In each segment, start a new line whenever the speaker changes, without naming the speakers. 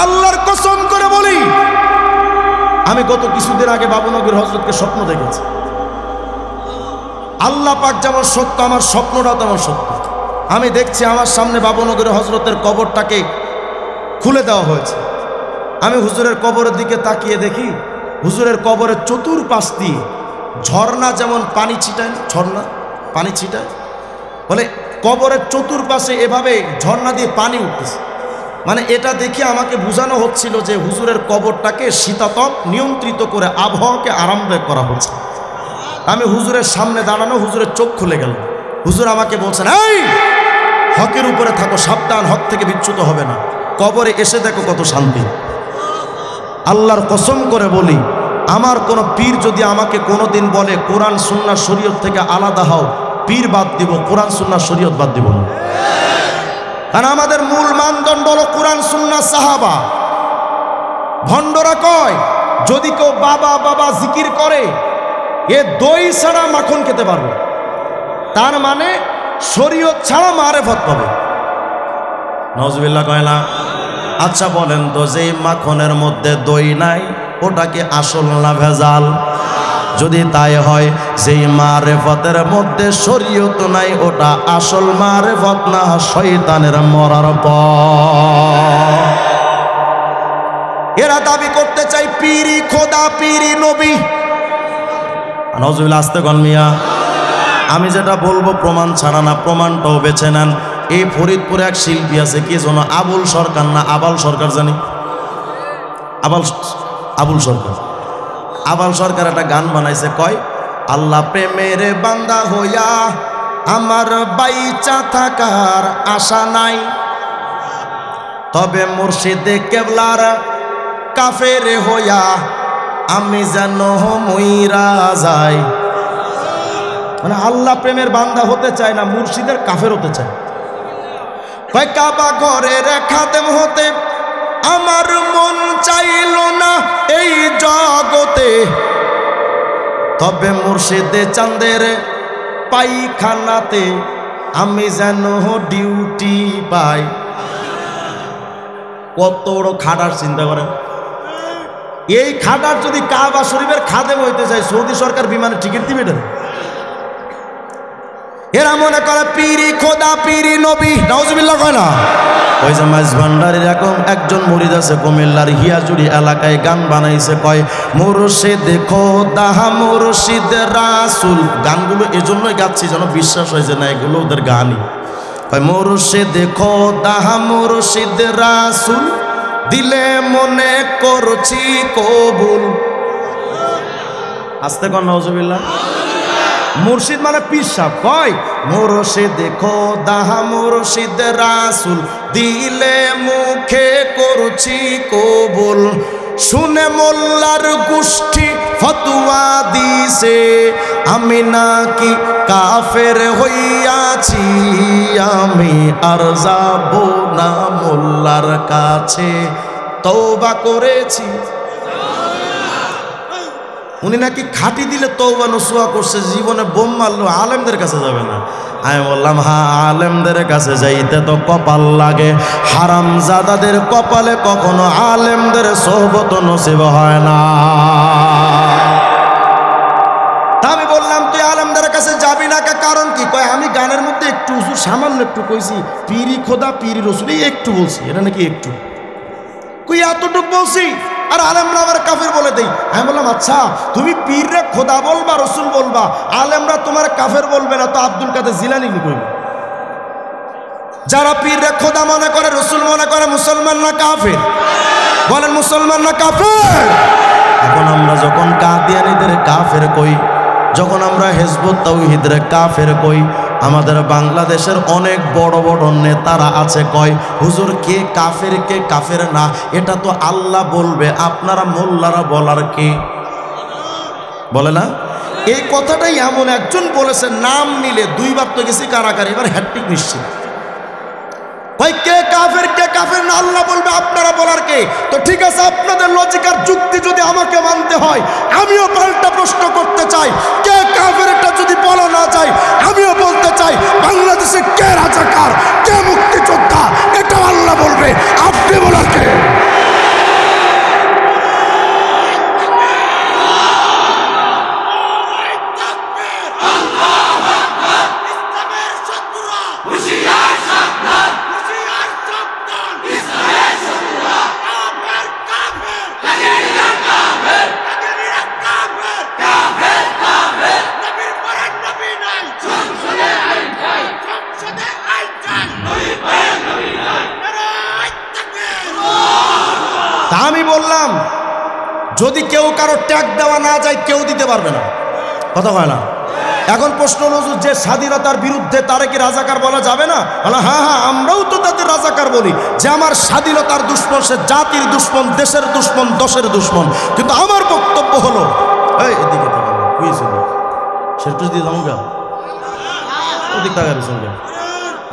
আল্লাহর কসম করে বলি, আমি গত কিছুদিন আগে বাবুনগর হযরতকে স্বপ্ন দেখেছি। আল্লাহ পাক যেমন সত্য, আমার স্বপ্নটাও তেমন সত্য। আমি দেখছি আমার সামনে বাবুনগর হযরতের কবরটাকে খুলে দেওয়া হয়েছে। আমি হুজুরের কবরের দিকে তাকিয়ে দেখি, হুজুরের কবরের চতুর্পাশ দিয়ে ঝর্ণা যেমন পানি ছিটায়, ঝর্ণা পানি ছিটায়, বলে কবরের চতুর্পাশে এভাবে ঝর্ণা দিয়ে পানি উঠতেছে। মানে এটা দেখে আমাকে বোঝানো হচ্ছিল যে হুজুরের কবরটাকে শীতাতপ নিয়ন্ত্রিত করে আবহাওয়াকে আরামদায়ক করা হচ্ছে। আমি হুজুরের সামনে দাঁড়ানো, হুজুরের চোখ খুলে গেল। হুজুর আমাকে বলছেন, এই হকের উপরে থাকো, সাবধান, হক থেকে বিচ্যুত হবে না, কবরে এসে দেখো কত শান্তি। আল্লাহর কসম করে বলি, আমার কোনো পীর যদি আমাকে কোনোদিন বলে কোরআন সুন্নাহ শরীয়ত থেকে আলাদা হও, পীর বাদ দিব, কোরআন সুন্নাহ শরীয়ত বাদ দিব না। কারণ আমাদের মূল মানদণ্ড হলো কোরআন সুন্নাহ সাহাবা। ভণ্ডরা কয় যদি কেউ বাবা বাবা জিকির করে এ দই ছাড়া মাখন খেতে পারবে, তার মানে শরীয়ত ছাড়া মারেফত পাবে। নাউজুবিল্লাহ কয় না? আচ্ছা বলেন তো, যে মাখনের মধ্যে দই নাই ওটা কি আসল না ভেজাল? যদি তাই হয়, যেই মারেফতের মধ্যে শরীয়ত নাই ওটা আসল মারেফত না, শয়তানের মরার পর। এরা দাবি করতে চাই পীরি খোদা, পীরি নবী। নাউজুবিল্লাহ, আস্তে কন মিয়া। আমি যেটা বলবো প্রমাণ ছাড়া না, প্রমাণটাও বেছে নেন। এই ফরিদপুরে এক শিল্পী আছে, কি যেন আবুল সরকার না আবাল সরকার, জানি আবুল সরকার। আবাল সরকার একটা গান বানাইছে, কয় আল্লাহ প্রেমের বান্দা হইয়া আমার বাইচা থাকার আশা নাই, তবে মুর্শিদে কেবলার কাফের হইয়া আমি যেন মইরা যাই। মানে আল্লাহ প্রেমের বান্দা হতে চায় না, মুর্শিদের কাফের হতে চায়। কয় কাবা ঘরের খাদেম হতে আমার মন চাইল না এই জগতে, তবে মুর্শিদে চাঁদের পায়খানাতে আমি যেন ডিউটি পাই। কত বড় খাটার চিন্তা করেন। এই খাটার যদি কাবা শরীফের খাদেম হইতে চায়, সৌদি সরকার বিমানে টিকিট দিবে না। এরা মনে করে পীরি খোদা, পীরি নবী। নাউজুবিল্লাহ কয় না? ওই যে মাইজ ভান্ডারের এরকম একজন মুরিদ আছে কুমিল্লার হিয়াজুড়ি এলাকায়, গান বানাইছে, কয় মুর্শিদ খোদা মুর্শিদ রাসূল। গানগুলো এজন্যই গাচ্ছি যেন বিশ্বাস হয়েছে না এগুলো ওদের গানই। কয় মুর্শিদ খোদা মুর্শিদ রাসূল, দিলে মনে করছি কবুল। আস্তে কন নাউজুবিল্লাহ। মুর্শিদ মানে পীর সাহেব। কয় মুর্শিদ খোদা মুর্শিদ রাসূল, দিলে মুখে করছি কবুল। শুনে মোল্লার গোষ্ঠী ফতোয়া দিছে আমি নাকি কাফের হইয়াছি, আমি আর যাব না মোল্লার কাছে, তওবা করেছি। উনি নাকি খাটি দিলে তওবা নসুহা করছে, জীবনে বোম মারলো, আলেমদের কাছে যাবে না। আমি বললাম হ্যাঁ, আলেমদের কাছে যাইতে তো কপাল লাগে, হারামজাদাদের কপালে কখনো আলেমদের সোহবত নসিব হয় না। তা আমি বললাম তুই আলেমদের কাছে যাবি না, কারণ কি? কয় আমি গানের মধ্যে একটু সামান্য একটু কইছি পীরি খোদা পীরি রসুল, এই একটু বলছি, এটা নাকি একটু কই এতটুকু বলছি, আর আলেমরা আবার কাফের বলে দেই। আমি বললাম আচ্ছা তুমি পীররে খোদা বলবা রসুল বলবা, আলেমরা তোমার কাফের বলবে না, তো আব্দুল কাদের জিলানী কি কইবে? যারা পীররে খোদা মনে করে রসুল মনে করে, মুসলমান না কাফের? বলেন মুসলমান না কাফের? এখন আমরা যখন কাদিয়ানীদের কাফের কই, যখন আমরা হিজবুত তাওহীদের কাফের কই, আমাদের বাংলাদেশের অনেক বড় বড় নেতারা আছে কয় হুজুর কে কাফের কে কাফের না এটা তো আল্লাহ বলবে, আপনারা মোল্লারা বলার কে? বলে না? এই কথাটাই এমন একজন বলেছে, নাম নিলে দুইবার তো গেছি কারাগারে, এবার হ্যাট্রিক নিশ্চিত। ভাই কে কাফের না আল্লাহ বলবে, আপনারা বলার কে? তো ঠিক আছে, আপনাদের লজিক আর যুক্তি যদি আমাকে মানতে হয়, আমিও পাল্টা প্রশ্ন করতে চাই, কে কাফের এটা যদি বলা না যায়, আমিও বলতে চাই বাংলাদেশে কে রাজাকার কে মুক্তিযোদ্ধা এটাও আল্লাহ বলবে, আপনি বলার কে? আমি বললাম যদি কেউ কারো ট্যাগ দেওয়া না যায় কেউ দিতে পারবে না, কথা হয় না। এখন প্রশ্ন হলো যে স্বাধীনতার বিরুদ্ধে তারে কি রাজাকার বলা যাবে না? বলা হ্যাঁ হ্যাঁ, আমরাও তো তাদের রাজাকার বলি। যে আমার স্বাধীনতার দুশ্মন, সে জাতির দুশ্মন, দেশের দুশ্মন, দশের দুশ্মন। কিন্তু আমার বক্তব্য হলো এই এদিকে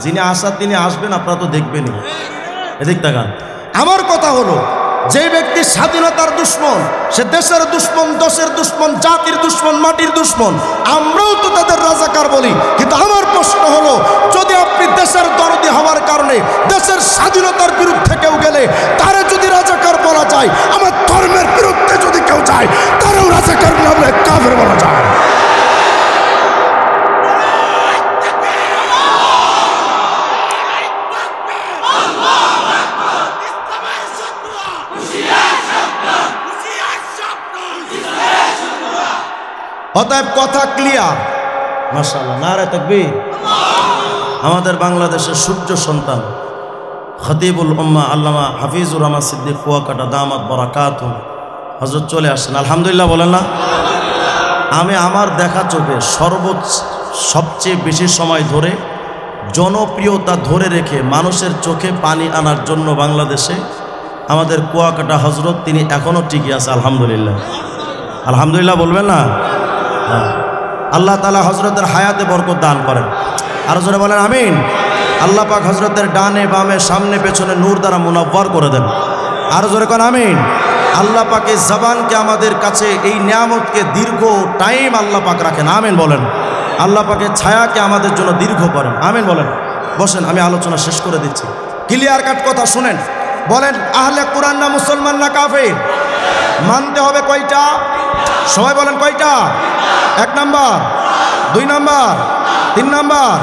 যিনি আসার তিনি আসবেন, আপনারা তো দেখবেনই, এদিক তাকান। আমার কথা হলো যে ব্যক্তি স্বাধীনতার দুশ্মন, সে দেশের দুশ্মন, দশের দুশ্মন, জাতির দুশ্মন, মাটির দুশ্মন। আমরাও তো তাদের রাজাকার বলি। কিন্তু আমার প্রশ্ন হলো যদি আপনি দেশের দরদি হওয়ার কারণে দেশের স্বাধীনতার বিরুদ্ধে কেউ গেলে তারে যদি রাজাকার বলা যায়, আমার ধর্মের বিরুদ্ধে যদি কেউ যায় তারও রাজাকার না বলে কাফের বলা যায়। অতএব কথা ক্লিয়ার, মাশাআল্লাহ, নারে তাকবীর। আমাদের বাংলাদেশের সূর্য সন্তান খতিবুল উম্মাহ আল্লামা হাফিজুর রহমান সিদ্দিক কুয়াকাটা দামাত বারাকাতুহু হযরত চলে আসেন, আলহামদুলিল্লাহ বলেন না? আমি আমার দেখা চোখে সবচেয়ে বেশি সময় ধরে জনপ্রিয়তা ধরে রেখে মানুষের চোখে পানি আনার জন্য বাংলাদেশে আমাদের কুয়াকাটা হজরত, তিনি এখনও টিকে আছে, আলহামদুলিল্লাহ। আলহামদুলিল্লাহ বলবেন না? আল্লাহ তাআলা হজরতের হায়াতে বরকত দান করেন, আরো জোরে বলেন আমিন। আল্লাহ পাক হজরতের ডানে বামে সামনে পেছনে নূর দ্বারা মুনাব্বর করে দেন, আরো জোরে করেন আমিন। আল্লাহ পাকের জবানকে আমাদের কাছে এই নিয়ামতকে দীর্ঘ টাইম আল্লাহ পাক রাখেন, আমিন বলেন। আল্লাহ পাকের ছায়াকে আমাদের জন্য দীর্ঘ করেন, আমিন বলেন। বসেন, আমি আলোচনা শেষ করে দিচ্ছি। ক্লিয়ার কাট কথা শুনেন। বলেন আহলে কোরআন না মুসলমান না কাফের? মানতে হবে কয়টা? সবাই বলেন কয়টা? 1 নাম্বার, 2 নাম্বার, 3 নাম্বার।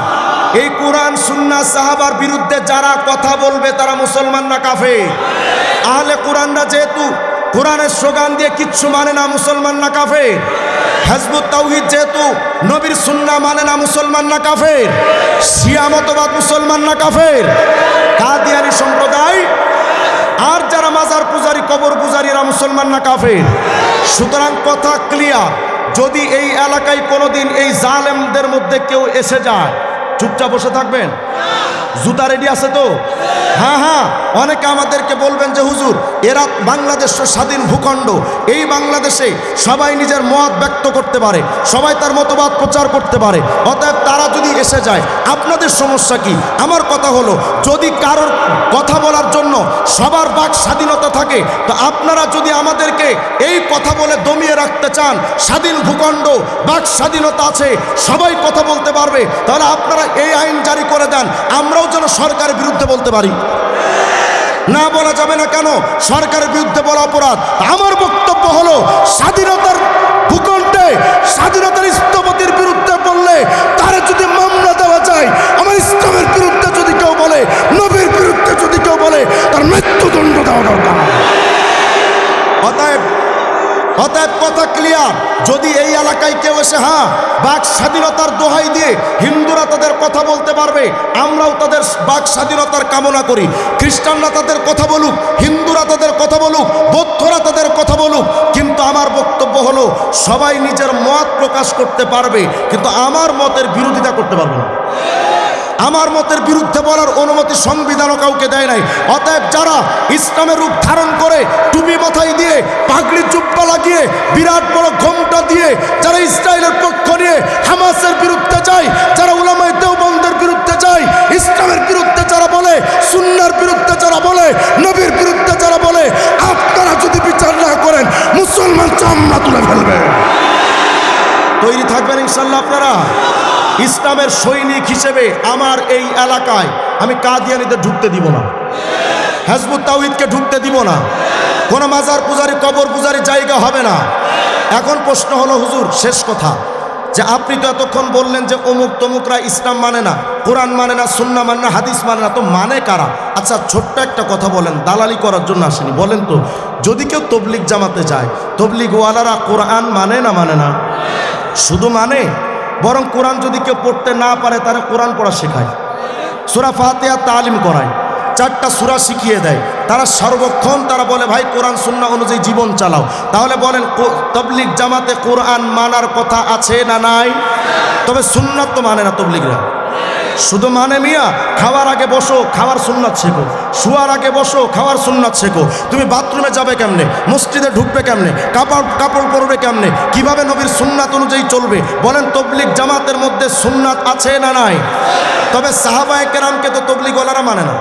এই কোরআন সুন্নাহ সাহাবার বিরুদ্ধে যারা কথা বলবে তারা মুসলমান না কাফের? আহলে কোরআনরা যেহেতু কোরআনের স্লোগান দিয়ে কিচ্ছু মানে না, মুসলমান না কাফের? হিজবুত তাওহীদ যেহেতু নবীর সুন্নাহ মানে না, মুসলমান না কাফের? শিয়া মতবাদ মুসলমান না কাফের? কাদিয়ানী সম্প্রদায় আর যারা মাজার পূজারী, কবর পূজারীরা মুসলমান না কাফের? সুতরাং কথা ক্লিয়ার। যদি এই এলাকায় কোনোদিন এই জালেমদের মধ্যে কেউ এসে যায়, চুপচাপ বসে থাকবেন? জুতা রেডি আছে তো? হ্যাঁ হ্যাঁ। অনেকে আমাদেরকে বলবেন যে হুজুর এরা বাংলাদেশ স্বাধীন ভূখণ্ড, এই বাংলাদেশে সবাই নিজের মত ব্যক্ত করতে পারে, সবাই তার মতবাদ প্রচার করতে পারে, অতএব তারা যদি এসে যায় আপনাদের সমস্যা কি? আমার কথা হলো যদি কারোর কথা বলার জন্য সবার বাক স্বাধীনতা থাকে, তো আপনারা যদি আমাদেরকে এই কথা বলে দমিয়ে রাখতে চান, স্বাধীন ভূখণ্ড, বাক স্বাধীনতা আছে, সবাই কথা বলতে পারবে, তাহলে আপনারা এই আইন জারি করে দেন, আমরাও যেন সরকারের বিরুদ্ধে বলতে পারি। না বলা যাবে না কেন? সরকারের বিরুদ্ধে বলা অপরাধ। আমার বক্তব্য হলো স্বাধীনতার ভূখণ্ডে স্বাধীনতার স্থপতির বিরুদ্ধে বললে তারা যদি মামলা দেওয়া যায়, আমার ইসলামের বিরুদ্ধে যদি কেউ বলে, নবীর বিরুদ্ধে যদি কেউ বলে, তার মৃত্যুদণ্ড দেওয়া দরকার। অতএব কথা ক্লিয়ার। যদি এই এলাকায় কেউ এসে হ্যাঁ বাক স্বাধীনতার দোহাই দিয়ে হিন্দুরা তাদের কথা বলতে পারবে, আমরাও তাদের বাক স্বাধীনতার কামনা করি। খ্রিস্টানরা তাদের কথা বলুক, হিন্দুরা তাদের কথা বলুক, বৌদ্ধরা তাদের কথা বলুক, কিন্তু আমার বক্তব্য হলো সবাই নিজের মত প্রকাশ করতে পারবে, কিন্তু আমার মতের বিরোধিতা করতে পারবে না। আমার মতের বিরুদ্ধে বলার অনুমতি সংবিধানও কাউকে দেয় নাই। অতএব যারা ইসলামের রূপ ধারণ করে টুপি মাথায় দিয়ে পাগড়ি জুব্বা লাগিয়ে বিরাট বড় ঘোমটা দিয়ে যারা ইসরায়েলের পক্ষ নিয়ে হামাসের বিরুদ্ধে যায়, যারা উলামায়ে দেওবন্দের বিরুদ্ধে যায়, ইসলামের বিরুদ্ধে যারা বলে, সুন্নাহর বিরুদ্ধে যারা বলে, নবীর বিরুদ্ধে যারা বলে, আপনারা যদি বিচার না করেন মুসলমান চামড়া তুলে ফেলবে। তৈরি থাকবেন ইনশাআল্লাহ আপনারা? ইসলামের সৈনিক হিসেবে আমার এই এলাকায় আমি কাদিয়ানীদের ঢুকতে দিব না, হিজবুত তাওহীদকে ঢুকতে দিব না, কোনো মাজার পূজারি, কবর পূজারি জায়গা হবে না। এখন প্রশ্ন হলো হুজুর, শেষ কথা, যে আপনি তো এতক্ষণ বললেন যে অমুক তমুকরা ইসলাম মানে না, কোরআন মানে না, সুন্নাহ মানে না, হাদিস মানে না, তো মানে কারা? আচ্ছা ছোট্ট একটা কথা বলেন, দালালি করার জন্য আসেনি, বলেন তো যদি কেউ তবলিগ জামাতে যায়, তবলিগওয়ালারা কোরআন মানে না মানে না? শুধু মানে, বরং কোরআন যদি কেউ পড়তে না পারে তারা কোরআন পড়া শেখায়, সূরা ফাতিহা তালিম করায়, 4টা সূরা শিখিয়ে দেয়, তারা সর্বক্ষণ তারা বলে ভাই কোরআন সুন্নাহ অনুযায়ী জীবন চালাও। তাহলে বলেন তাবলীগ জামাতে কোরআন মানার কথা আছে না নাই? তবে সুন্নাত তো মানে না তাবলীগরা, শুধু মানে মিয়া খাওয়ার আগে বসো খাওয়ার সুন্নাত শেখো, শোয়ার আগে বসো খাওয়ার সুন্নাত শেখো, তুমি বাথরুমে যাবে কেমনে, মসজিদে ঢুকবে কেমনে, কাপড় পরবে কেমনে, কিভাবে নবীর সুন্নাত অনুযায়ী চলবে, বলেন তাবলীগ জামাতের মধ্যে সুন্নাত আছে না নাই? তবে সাহাবায়ে কেরামকে তো তাবলীগ ওয়ালারা মানে না,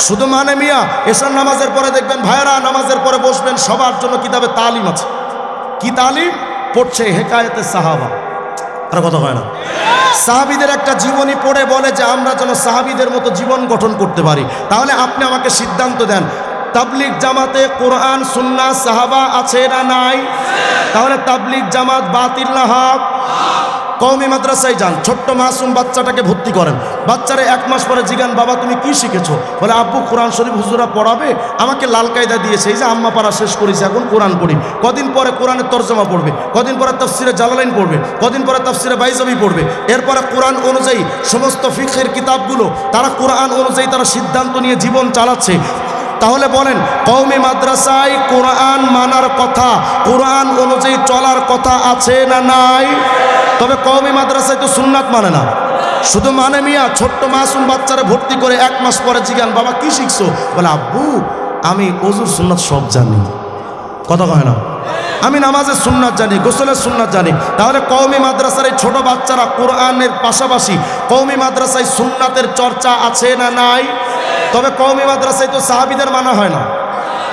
শুধু মানে মিয়া এশার নামাজের পরে দেখবেন ভাইরা নামাজের পরে বসবেন, সবার জন্য কিতাবে তালিম আছে। কি তালিম পড়ছে? হেকায়েতে সাহাবা। আর কথা হয় না, সাহাবীদের একটা জীবনী পড়ে বলে যে আমরা যেন সাহাবীদের মতো জীবন গঠন করতে পারি। তাহলে আপনি আমাকে সিদ্ধান্ত দেন, তাবলীগ জামাতে কোরআন সুন্নাহ সাহাবা আছে না নাই? তাহলে তাবলীগ জামাত বাতিল না হক? কওমি মাদ্রাসায় যান, ছোট্ট মাসুম বাচ্চাটাকে ভর্তি করেন, বাচ্চারে 1 মাস পরে জিজ্ঞান বাবা তুমি কি শিখেছো? বলে আব্বু কোরআন শরীফ হুজুরা পড়াবে, আমাকে লাল কায়দা দিয়েছে, এই যে আম্মা পাড়া শেষ করেছে এখন কোরআন পড়ি। কদিন পরে কোরআনের তরজমা পড়বে, কদিন পরে তাফসিরে জালালাইন পড়বে, কদিন পরে তাফসিরে বাইজাবি পড়বে, এরপরে কোরআন অনুযায়ী সমস্ত ফিকহের কিতাবগুলো তারা কোরআন অনুযায়ী তারা সিদ্ধান্ত নিয়ে জীবন চালাচ্ছে। তাহলে বলেন কওমি মাদ্রাসায় কোরআন মানার কথা, কোরআন অনুযায়ী চলার কথা আছে না নাই? তবে কওমি মাদ্রাসায় তো সুন্নাত মানে না, শুধু মানে মিয়া ছোট্ট মাসুম বাচ্চারা ভর্তি করে 1 মাস পরে জিজ্ঞান বাবা কি শিখছো? বলে আব্বু আমি ওযুর সুন্নাত সব জানি। কথা কয় না, আমি নামাজের সুন্নাত জানি, গোসলের সুন্নাত জানি। তাহলে কওমি মাদ্রাসার এই ছোট বাচ্চারা কোরআনের পাশাপাশি কওমি মাদ্রাসায় সুন্নাতের চর্চা আছে না নাই? তবে কওমি মাদ্রাসায় তো সাহাবীদের মানা হয় না,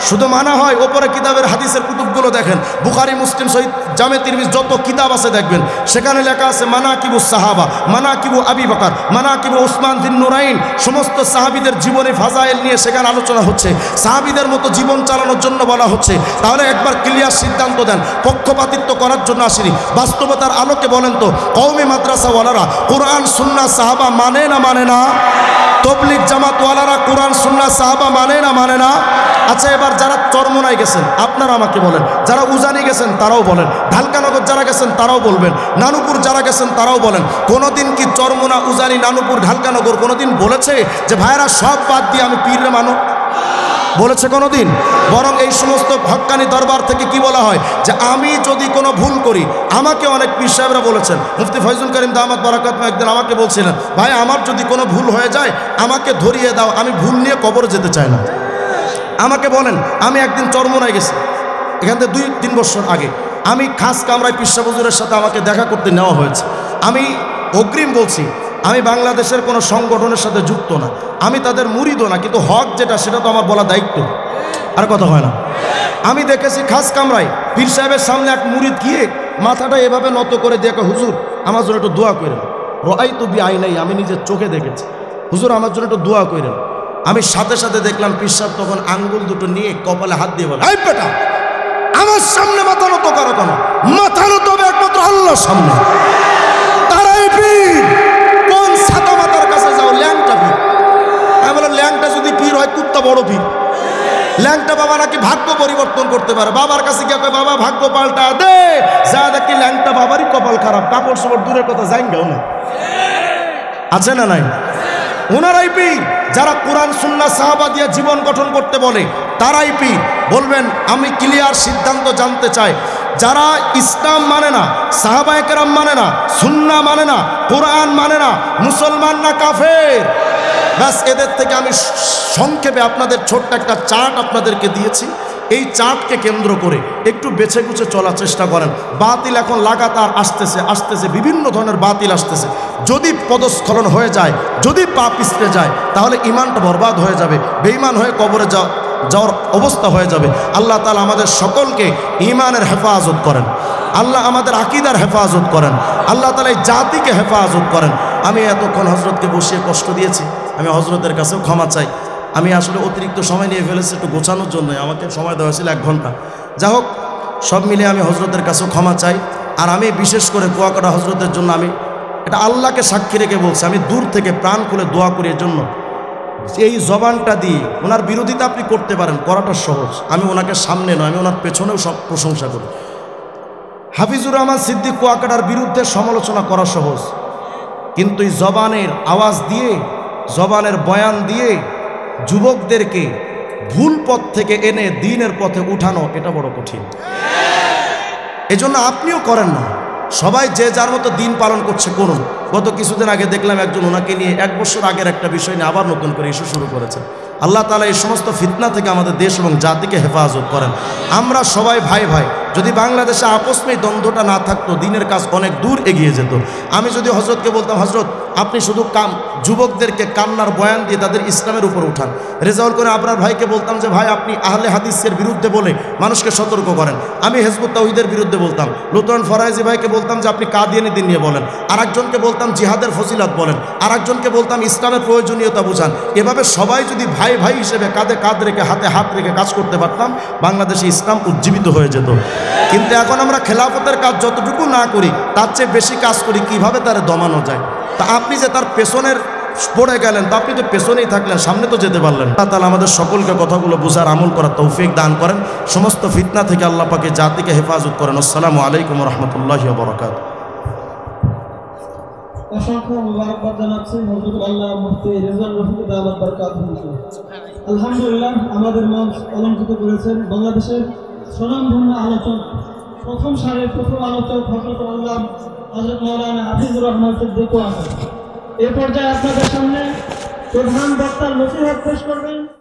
শুধু মানা হয় ওপরে কিতাবের হাদিসের কুতুবগুলো দেখেন, বুখারী মুসলিম সহিহ জামে তিরমিজি যত কিতাব আছে দেখবেন সেখানে লেখা আছে মানাকিবুস সাহাবা, মানাকিবু আবি বকর, মানাকিবু উসমান বিন নুরাইন, সমস্ত সাহাবীদের জীবনী ফাজাইল নিয়ে সেখানে আলোচনা হচ্ছে, সাহাবীদের মতো জীবন চালানোর জন্য বলা হচ্ছে। তাহলে একবার ক্লিয়ার সিদ্ধান্ত দেন, পক্ষপাতিত্ব করার জন্য আসেনি, বাস্তবতার আলোকে বলেন তো কওমি মাদ্রাসাওয়ালারা কোরআন সুন্নাহ সাহাবা মানে না মানে না? তাবলীগ জামাতওয়ালারা কোরআন সুন্নাহ সাহাবা মানে না মানে না? আচ্ছা এবার যারা চরমোনাই গেছেন আপনারা আমাকে বলেন, যারা উজানি গেছেন তারাও বলেন, ঢালকানগর যারা গেছেন তারাও বলবেন, নানুপুর যারা গেছেন তারাও বলেন, কোনোদিন কি চরমোনা, উজানি, নানুপুর, ঢালকানগর কোনোদিন বলেছে যে ভাইরা সব বাদ দিয়ে আমি পীররে মানো? বলেছে কোনোদিন? বরং এই সমস্ত হক্কানি দরবার থেকে কি বলা হয় যে আমি যদি কোনো ভুল করি, আমাকে অনেক পীর সাহেবরা বলেছেন, মুফতি ফয়জুল করিম দামাত বারাকাতুহু একদিন আমাকে বলছিলেন ভাই আমার যদি কোনো ভুল হয়ে যায় আমাকে ধরিয়ে দাও, আমি ভুল নিয়ে কবরে যেতে চাই না। আমাকে বলেন, আমি একদিন চরমোনায় গেছি, এখান থেকে 2-3 বছর আগে, আমি খাস কামরায় পীর সাহেব হুজুরের সাথে আমাকে দেখা করতে নেওয়া হয়েছে। আমি অগ্রিম বলছি আমি বাংলাদেশের কোনো সংগঠনের সাথে যুক্ত না, আমি তাদের মুরিদও না, কিন্তু হক যেটা সেটা তো আমার বলা দায়িত্ব। আর কথা হয় না, আমি দেখেছি খাস কামরায় পীর সাহেবের সামনে এক মুরিদ গিয়ে মাথাটা এভাবে নত করে দেখে হুজুর আমার জন্য একটু দোয়া করেন, রাআইতু বিআইনাই, আমি নিজের চোখে দেখেছি, হুজুর আমার জন্য একটু দোয়া করেন। আমি সাথে সাথে দেখলাম পীর সাহেব তখন আঙ্গুল দুটো নিয়ে কপালে হাত দিয়ে বলে, এই বেটা আমার সামনে মাথা নত করো কেন? মাথা নত হবে একমাত্র আল্লাহর সামনে, তারাই পীর। কোন ছাতা মাতার কাছে যাও? ল্যাংটা পীর। আমি বললাম ল্যাংটা যদি পীর হয় কুত্তা বড় পীর। ল্যাংটা বাবা নাকি ভাগ্য পরিবর্তন করতে পারে, বাবার কাছে গিয়ে কয় বাবা ভাগ্য পাল্টা দে, যা দেখি ল্যাংটা বাবারই কপাল খারাপ, কাপড় সাপড় দূরের কথা যাইঙ্গাও না, আছে না নাই? ওনারাই পীর, যারা কোরআন সুন্নাহ সাহাবা দিয়ে জীবন গঠন করতে বলে তারাই পীর। বলবেন আমি ক্লিয়ার সিদ্ধান্ত জানতে চাই, যারা ইসলাম মানে না, সাহাবায়ে কেরাম মানে না, সুন্নাহ মানে না, কোরআন মানে না, মুসলমান না কাফের? ব্যাস এদের থেকে আমি সংক্ষেপে আপনাদের ছোট্ট একটা চার্ট আপনাদেরকে দিয়েছি, এই চার্টকে কেন্দ্র করে একটু বেছে গুছে চলার চেষ্টা করেন। বাতিল এখন লাগাতার আসতেছে, বিভিন্ন ধরনের বাতিল আসতেছে। যদি পদস্খলন হয়ে যায়, যদি পা পিছলে যায়, তাহলে ইমানটা বরবাদ হয়ে যাবে, বেঈমান হয়ে কবরে যাওয়ার অবস্থা হয়ে যাবে। আল্লাহ তাআলা আমাদের সকলকে ইমানের হেফাজত করেন, আল্লাহ আমাদের আকীদার হেফাজত করেন, আল্লাহ তাআলা এই জাতিকে হেফাজত করেন। আমি এতক্ষণ হজরতকে বসিয়ে কষ্ট দিয়েছি, আমি হজরতের কাছেও ক্ষমা চাই। আমি আসলে অতিরিক্ত সময় নিয়ে ফেলেছি একটু গোছানোর জন্য, আমাকে সময় দেওয়া হয়েছিল 1 ঘন্টা। যা হোক, সব মিলিয়ে আমি হজরতের কাছেও ক্ষমা চাই। আর আমি বিশেষ করে কুয়াকাটা হজরতের জন্য আমি এটা আল্লাহকে সাক্ষী রেখে বলছি, আমি দূর থেকে প্রাণ খুলে দোয়া করি এর জন্য। এই জবানটা দিয়ে ওনার বিরোধিতা আপনি করতে পারেন, করাটা সহজ। আমি ওনাকে সামনে নয়, আমি ওনার পেছনেও সব প্রশংসা করি। হাফিজুর রহমান সিদ্দিক কুয়াকাটার বিরুদ্ধে সমালোচনা করা সহজ, কিন্তু এই জবানের আওয়াজ দিয়ে, জবানের বয়ান দিয়ে যুবকদেরকে ভুল পথ থেকে এনে দ্বীনের পথে উঠানো এটা বড় কঠিন। এজন্য আপনিও করেন না, সবাই যে যার মতো দিন পালন করছে করুন। গত কিছুদিন আগে দেখলাম একজন ওনাকে নিয়ে 1 বছর আগের একটা বিষয় নিয়ে আবার নতুন করে ইস্যু শুরু করেছেন। আল্লাহ তাআলা এই সমস্ত ফিতনা থেকে আমাদের দেশ এবং জাতিকে হেফাজত করেন। আমরা সবাই ভাই ভাই। যদি বাংলাদেশে আপসমে দ্বন্দ্বটা না থাকতো দ্বীনের কাজ অনেক দূর এগিয়ে যেত। আমি যদি হজরতকে বলতাম, হজরত আপনি শুধু যুবকদেরকে কান্নার বয়ান দিয়ে তাদের ইসলামের উপর উঠান। রেজাউল করে আবরার ভাইকে বলতাম যে ভাই আপনি আহলে হাদিসের বিরুদ্ধে বলে মানুষকে সতর্ক করেন। আমি হিজবুত তাওহীদের বিরুদ্ধে বলতাম। লুতফান ফরাইজি ভাইকে বলতাম যে আপনি কাদিয়ানীদের নিয়ে বলেন। আরেকজনকে বলতাম জিহাদের ফজিলত বলেন। আরেকজনকে বলতাম ইসলামের প্রয়োজনীয়তা বুঝান। এভাবে সবাই যদি ভাই ভাই হিসেবে কাঁধে কাঁধ রেখে হাতে হাত রেখে কাজ করতে পারতাম, বাংলাদেশে ইসলাম উজ্জীবিত হয়ে যেত। কিন্তু এখন আমরা খেলাফতের কাজ যতটুকু না করি তার চেয়ে বেশি কাজ করি কিভাবে তারে দমানো যায়। তা আপনি যে তার পেছনের পড়ে গেলেন, তা আপনি তো পেছনেই থাকলেন, সামনে তো যেতে পারলেন। আল্লাহ তাআলা আমাদের সকলকে কথাগুলো বুঝার আমল করার তৌফিক দান করেন। সমস্ত ফিতনা থেকে আল্লাহ পাকে জাতিকে হেফাজত করেন। আসসালামু আলাইকুম ওয়া রাহমাতুল্লাহি ওয়া বারাকাতুহু।
অসংখ্য মুবারকবাদ জানাচ্ছি হযরত আল্লাহ মুফতি রেজওয়ান রফিক দাওয়াত বারাকাতুহু। আলহামদুলিল্লাহ, আমাদের মঞ্চ অলঙ্কৃত করেছেন বাংলাদেশের স্বনামধন্য আলোচক, প্রথম সারির প্রথম আলোচক হযরত আল্লাহ হযরত মাওলানা হাফিজুর রহমান সিদ্দিকী। এই পর্যায়ে আপনাদের সামনে প্রধান বক্তা নসিহত পেশ করবেন।